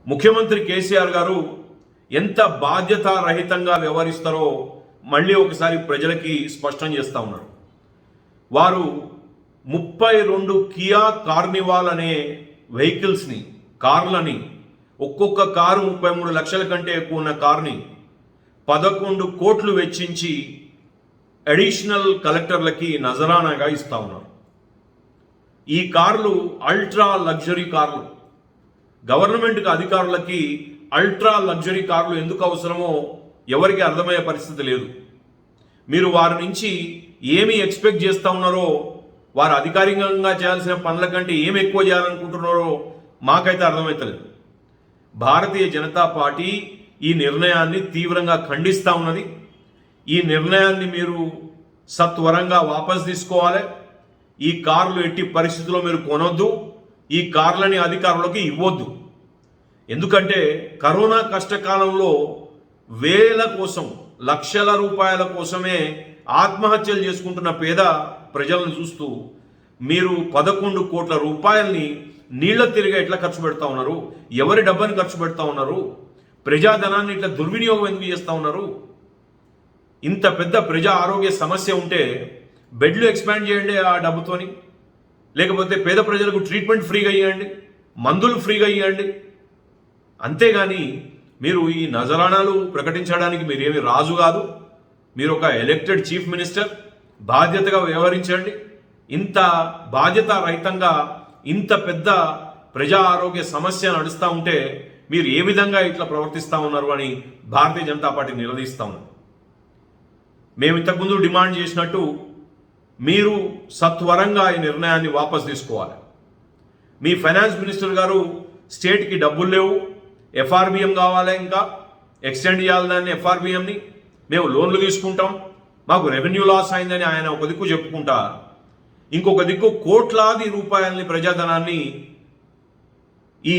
ముఖ్యమంత్రి కేసీఆర్ గారు ఎంత బాధ్యతారహితంగా వ్యవహరిస్తారో మళ్ళీ ఒకసారి ప్రజలకి స్పష్టం చేస్తూ ఉన్నారు. వారు 32 కియా కార్నివాల్ అనే వెహికల్స్ని, కార్లని, ఒక్కొక్క కారు 33 లక్షల కంటే ఎక్కువ ఉన్న కార్ని 11 కోట్లు వెచ్చించి అడిషనల్ కలెక్టర్లకి నజరానాగా ఇస్తా ఉన్నారు. ఈ కార్లు అల్ట్రా లగ్జరీ కార్లు. గవర్నమెంట్కి అధికారులకి అల్ట్రా లగ్జరీ కార్లు ఎందుకు అవసరమో ఎవరికి అర్థమయ్యే పరిస్థితి లేదు. మీరు వారి నుంచి ఏమి ఎక్స్పెక్ట్ చేస్తూ ఉన్నారో, వారు అధికారికంగా చేయాల్సిన పనుల కంటే ఏమి ఎక్కువ చేయాలనుకుంటున్నారో మాకైతే అర్థమవుతలేదు. భారతీయ జనతా పార్టీ ఈ నిర్ణయాన్ని తీవ్రంగా ఖండిస్తూ ఉన్నది. ఈ నిర్ణయాన్ని మీరు సత్వరంగా వాపస్ తీసుకోవాలి. ఈ కార్లు ఎట్టి పరిస్థితుల్లో మీరు కొనొద్దు. ఈ కార్లని అధికారులకు ఇవ్వద్దు. ఎందుకంటే కరోనా కష్టకాలంలో వేల కోసం, లక్షల రూపాయల కోసమే ఆత్మహత్యలు చేసుకుంటున్న పేద ప్రజలను చూస్తూ మీరు 11 కోట్ల రూపాయల్ని నీళ్ల తిరిగి ఎట్లా ఖర్చు పెడతా ఉన్నారు? ఎవరి డబ్బని ఖర్చు పెడతా ఉన్నారు? ప్రజాధనాన్ని ఇట్లా దుర్వినియోగం ఎందుకు చేస్తూ ఉన్నారు? ఇంత పెద్ద ప్రజా ఆరోగ్య సమస్య ఉంటే బెడ్లు ఎక్స్పాండ్ చేయండి ఆ డబ్బుతోని, లేకపోతే పేద ప్రజలకు ట్రీట్మెంట్ ఫ్రీగా ఇవ్వండి, మందులు ఫ్రీగా ఇవ్వండి. అంతేగాని మీరు ఈ నజరానాలు ప్రకటించడానికి మీరేమి రాజు కాదు. మీరు ఒక ఎలక్టెడ్ చీఫ్ మినిస్టర్, బాధ్యతగా వ్యవహరించండి. ఇంత బాధ్యతారహితంగా ఇంత పెద్ద ప్రజా ఆరోగ్య సమస్య నడుస్తూ ఉంటే మీరు ఏ విధంగా ఇట్లా ప్రవర్తిస్తూ ఉన్నారు అని భారతీయ జనతా పార్టీ నిలదీస్తూ ఉన్నారు. మేము ఇంతకుముందు డిమాండ్ చేసినట్టు మీరు సత్వరంగా ఈ నిర్ణయాన్ని వాపస్ తీసుకోవాలి. మీ ఫైనాన్స్ మినిస్టర్ గారు స్టేట్కి డబ్బులు లేవు, ఎఫ్ఆర్బిఎం కావాలి, ఇంకా ఎక్స్టెండ్ చేయాలి దాన్ని ఎఫ్ఆర్బిఎంని, మేము లోన్లు తీసుకుంటాం, మాకు రెవెన్యూ లాస్ అయిందని ఆయన ఒక దిక్కు చెప్పుకుంటా, ఇంకొక దిక్కు కోట్లాది రూపాయలని ప్రజాధనాన్ని ఈ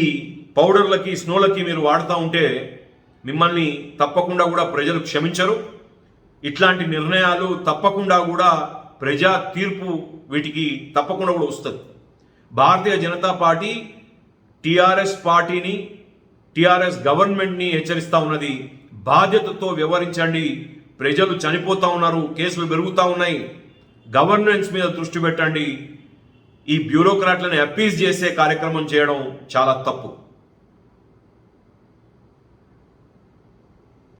పౌడర్లకి, స్నోలకి మీరు వాడుతూ ఉంటే మిమ్మల్ని తప్పకుండా కూడా ప్రజలు క్షమించరు. ఇట్లాంటి నిర్ణయాలు తప్పకుండా కూడా ప్రజా తీర్పు వీటికి తప్పకుండా కూడా వస్తుంది. భారతీయ జనతా పార్టీ టీఆర్ఎస్ పార్టీని, టీఆర్ఎస్ గవర్నమెంట్ని హెచ్చరిస్తూ ఉన్నది. బాధ్యతతో వ్యవహరించండి. ప్రజలు చనిపోతూ ఉన్నారు, కేసులు పెరుగుతూ ఉన్నాయి. గవర్నెన్స్ మీద దృష్టి పెట్టండి. ఈ బ్యూరోక్రాట్లను అప్పీజ్ చేసే కార్యక్రమం చేయడం చాలా తప్పు.